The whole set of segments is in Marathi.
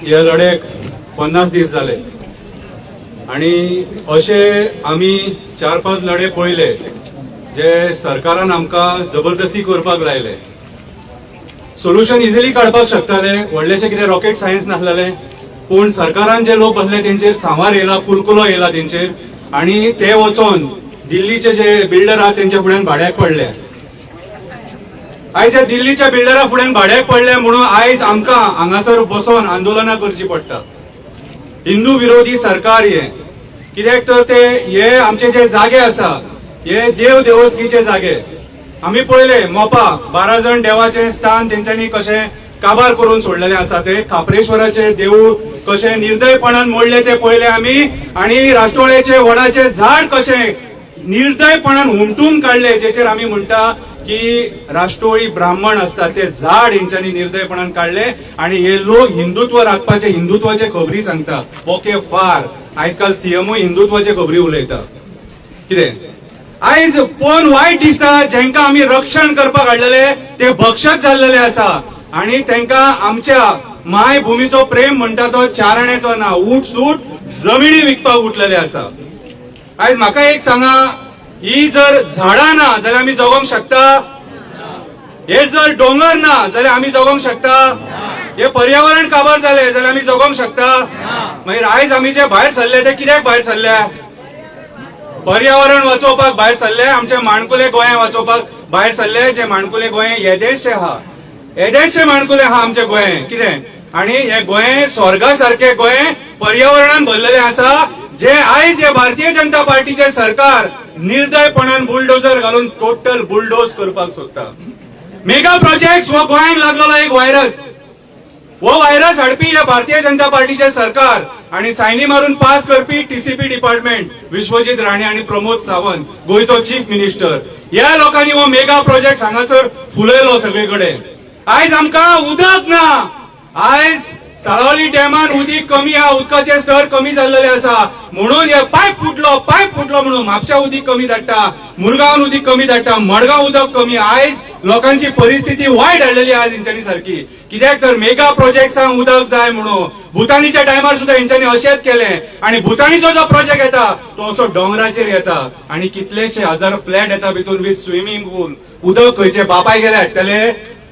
ह्या लढ्याक 50 दीस जाले आणि असे आम्ही 4-5 लढे पळयले जे सरकारान आमकां जबरदस्ती करपाक लायले. सोल्युशन इजिली काडपाक शकताले, व्हडलेशें कितें रॉकेट सायन्स नासलेलें, पूण सरकारान जे लोक बसले तेंचेर सांबार येयला, कुलकुलो येयला तेंचेर, आणि ते वचोन दिल्लीचे जे बिल्डर आहात तेंच्या फुड्यान भाड्याक पडले. आयज ह्या दिल्लीच्या बिल्डरा फुड्यान भाड्याक पडले म्हणून आयज आमकां हांगासर बसोन आंदोलनां करची पडटा. हिंदू विरोधी सरकार हे, कित्याक तर ते हे आमचे जे जागे आसा हे देव देवस्कीचे जागे. आमी पळयले मोपा 12 जण देवाचे स्थान तेंच्यांनी कशें काबार करून सोडलेले आसा. ते खापरेश्वराचे देऊळ कशें निर्दयपणान मोडले ते पळयले आमी, आणि राष्ट्रवाळेचे वडाचे झाड कशें निर्दयपणान हुमटून काढले, जेचेर आमी म्हणटा की राष्ट्रवाळी ब्राह्मण असतात ते झाड हेंच्यांनी निर्दयपणान काढले. आणि हे लोक हिंदुत्व राखपाचे, हिंदुत्वाचे खबरी सांगता. ओके फार आजकाल सीएमओ हिंदुत्वाचे खबरी उलयता. कितें आयज पळोवन वायट दिसता, जेंका आमी रक्षण करपाक हाडलेले ते भक्षक जाल्लेले आसा, आणि तांकां आमच्या मायभूमीचो प्रेम म्हणटा तो 4 आण्याचो ना, ऊट सूट जमिनी विकपाक उठलेले आसा. आयज म्हाका एक सांगा, ही जर झाडां ना जाल्यार आमी जगोंक शकता? हे जर डोंगर ना जाल्यार आमी जगोंक शकता? हे पर्यावरण काबार जाले जाल्यार आमी जगोंक शकता? मागीर आयज आमी जे भायर सरले ते कित्याक भायर सरले? पर्यावरण वाचोवपाक भायर सरले, आमचे माणकुले गोंय वाचोवपाक भायर सरले. जे माणकुले गोंय येदेशे आहा, येदेशे माणकुले आहा आमचे गोंय. कितें आणि हे गोंय स्वर्गा सारखे गोंय पर्यावरणान भरलेले आसा, जे आयज हे भारतीय जनता पार्टीचे सरकार निर्दयपणान बुलडोजर घालून टोटल बुलडोज करपाक सोदता. मेगा प्रोजेक्ट हो गोंयांक लागलेलो एक व्हायरस. वो व्हायरस हाडपी हे भारतीय जनता पार्टीचे सरकार, आणि सायनी मारून पास करपी टीसीपी डिपार्टमेंट विश्वजीत राणे आणि प्रमोद सावंत गोयचो चीफ मिनिस्टर. ह्या लोकांनी हो मेगा प्रोजेक्ट हांगासर फुलयलो सगळीकडे. आयज आमकां उदक ना, आयज साळावली डॅमान उदीक कमी आहा, उदकाचे स्तर कमी जाल्लेले आसा, म्हणून हे पायप फुटलो म्हणून म्हापशा उदीक कमी धाडटा, मुरगांवान उदीक कमी धाडटा, मडगांव उदक कमी. आयज लोकांची परिस्थिती वायट हाडलेली आयज हेंच्यांनी सारकी. कित्याक तर मेगा प्रोजेक्ट्सांक उदक जाय म्हणून भुतानीच्या टायमार सुद्धा हेंच्यांनी अशेंच केलें, आणि भुतानीचो जो प्रोजेक्ट येता तो असो डोंगराचेर येता, आणि कितलेशे हजार फ्लॅट येता भितून विथ स्विमींग पूल. उदक खंयचे बापाय गेले हाडटले,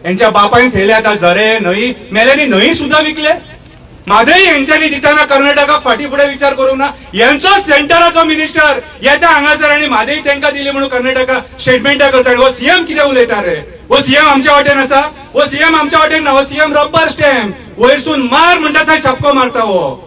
यांच्या बापायन थेयले आता झरे, न्हंय, मेल्यांनी न्हंय सुद्धा विकले. म्हादय यांच्यानी दिताना कर्नाटकाक फाटी फुडें विचार करूंक ना. यांचोच सेंटराचो मिनिस्टर येता हांगासर आणि म्हादय तांकां दिली म्हणून कर्नाटका स्टेटमेंटां करता. हो सीएम कितें उलयता रे? हो सीएम आमच्या वाटेन आसा? हो सीएम आमच्या वाटेन ना. हो सीएम रब्बर स्टॅम्प. वयरसून मार म्हणटा थंय छापको मारता. हो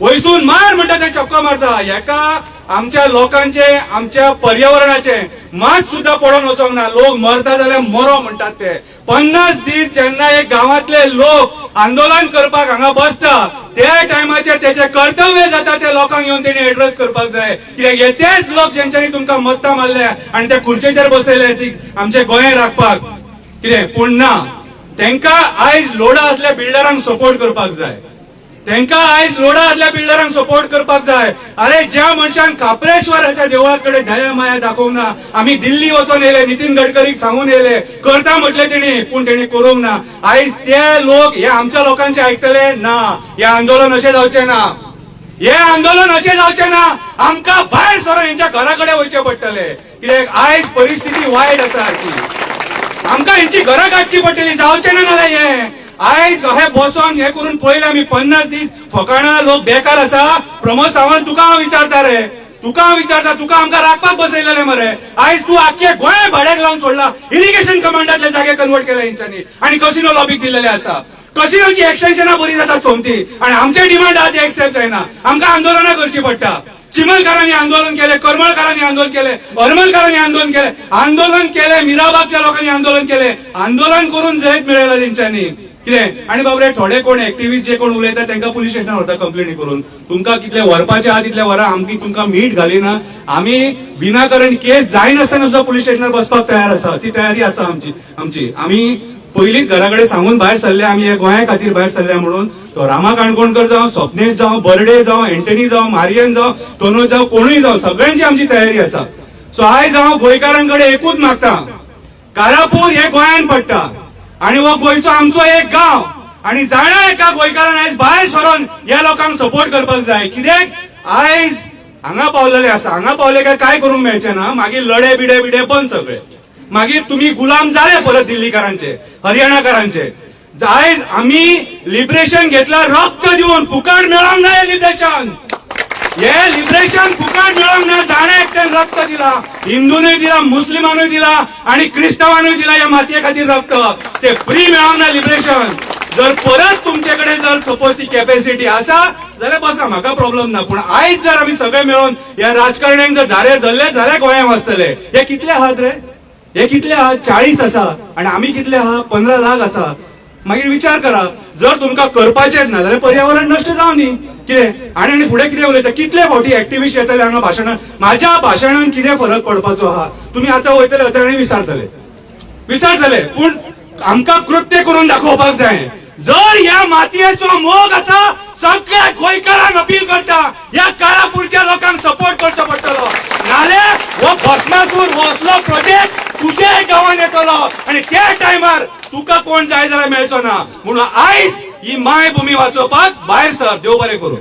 वयरसून मार म्हणटा थंय छापको मारता. हेका आमच्या लोकांचे, आमच्या पर्यावरणाचे मात सुद्धा पडोवन वचोंक ना. लोक मरता जाल्यार मरो म्हणटात ते. 50 दीस जेन्ना एक गांवांतले लोक आंदोलन करपाक हांगा बसता, त्या टायमाचेर तेचे कर्तव्य जाता ते लोकांक येवन तेणी एड्रेस करपाक जाय. कित्याक हेचेच लोक जेंच्यांनी तुमकां मत्तां मारल्या आनी त्या खुर्चेचेर बसयले ती आमचे गोंय राखपाक. कितें पूण ना, तांकां आयज लोडा आसल्या बिल्डरांक सपोर्ट करपाक जाय. तांकां आयज लोडा आदल्या बिल्डरांक सपोर्ट करपाक जाय. अरे ज्या मनशान खापरेश्वराच्या देवळा कडेन दया माया दाखोवंक ना, आमी दिल्ली वचून येयले, नितीन गडकरीक सांगून येयले, करता म्हटले तेणी, पूण तेणी करूंक ना. आयज ते लोक हे आमच्या लोकांचे आयकतले ना. हे आंदोलन अशें जावचें ना. हे आंदोलन अशें जावचें ना. आमकां भायर सरून हेंच्या घरा कडेन वयचें पडटलें. कित्याक आयज परिस्थिती वायट आसा सारकी. आमकां हेंची घरां काडची पडटलीं. जावचें ना नाल्यार हें आयज हे बसोन हे करून पळयलें आमी 50 दीस फकाणां लोक बेकार आसा. प्रमोद सावंत तुका हांव विचारता रे, तुका आमकां राखपाक बसयलेले मरे. आयज तूं आख्खे गोंय भाड्याक लावन सोडला. इरिगेशन कमांडातले जागे कन्वर्ट केले हेंच्यांनी, आणि कसिनो लॉबीक दिलेले आसा. कसिनोची एक्सटेन्शनां बरी जातात सोमती, आणि आमचे डिमांड आहा ते एक्सेप्ट जायना. आमकां आंदोलनां करची पडटा. चिमलकारांनी आंदोलन केले, करमळकारांनी आंदोलन केले, हरमलकारांनी आंदोलन केले, मिराबागच्या लोकांनी आंदोलन केले. आंदोलन करून जैत मेळयला तेंच्यांनी. कितें आनी बाबरे थोडे कोण एक्टिव्हिस्ट जे कोण उलयता तांकां पुलीस स्टेशनार व्हरता कंप्लेनी करून. तुमकां कितले व्हरपाचे आहा तितले व्हरा, आमची तुमकां मीठ घालिना. आमी विनाकारण केस जायनासतना सुद्धा पुलीस स्टेशनार बसपाक तयार आसा. ती तयारी आसा आमची. आमी पयलींच घरा कडेन सांगून भायर सरले, आमी हे गोंया खातीर भायर सरल्या म्हणून. तो रामा काणकोणकर जावं, स्वप्नेश जावं, बर्डे जावं, एंटनी जावं, मारियन जावं, तोनोज जावं, कोणूय जावं, सगळ्यांची आमची तयारी आसा. सो आयज हांव गोंयकारांकडे एकूच मागता, कारापूर हे गोंयान पडटा, आणि हो गोंयचो आमचो एक गांव, आणि जाणा एका गोंयकारान आयज भायर सरून ह्या लोकांक सपोर्ट करपाक जाय. कित्याक आयज हांगा पावलेले आसा, हांगा पावले काय करूंक मेळचे ना. मागीर लढे बिडे बंद सगळे. मागीर तुम्ही गुलाम जाले परत दिल्लीकारांचे, हरियाणाकारांचे. आयज आम्ही लिबरेशन घेतला रक्त दिवन. फुकट मेळोंक ना हे लिबरेशन. हे लिबरेशन फुकट मेळोंक ना. जाणे एकट्यान रक्त दिला, हिंदूनय दिला, मुस्लिमानूय दिला आणि क्रिस्तावानूय दिला या मातये खातीर रक्त. ते फ्री मेळोंक ना लिबरेशन. जर परत तुमच्याकडे जर सपोज ती कॅपॅसिटी आसा जाल्यार बसा, म्हाका प्रॉब्लेम ना. पण आयज जर आम्ही सगळे मेळून या राजकारण्यांक जर धारे धरले जाल्यार गोंयांत वाचतले. हे कितले आहात रे? हे कितले आहात? 40 आसा आणि आम्ही कितले आहात? 15 लाख आसा. मागीर विचार करा, जर तुमकां करपाचेच ना जाल्यार पर्यावरण नश्ट जावं न्ही. कितें आनी फुडें कितें उलयता? कितले फावटी एक्टिव्हिस्ट येतले हांगा भाशणां. म्हाज्या भाशणान कितें फरक पडपाचो आहा? तुमी आतां वयतले आनी विचारतले. पूण आमकां कृत्य करून दाखोवपाक जाय. जर ह्या मातयेचो मोग आसा, सगळ्या गोंयकारांक अपील करता, ह्या काळापूरच्या लोकांक सपोर्ट करचो पडटलो. नाल्यार हो भस्मासूर हो असलो प्रोजेक्ट तुझ्याय गांवांत येतलो आणि त्या टायमार तुका कोण जाय जाल्यार मेळचो ना. म्हणून आयज ही मायभूमी वाचोवपाक भायर सर. देव बरें करूं.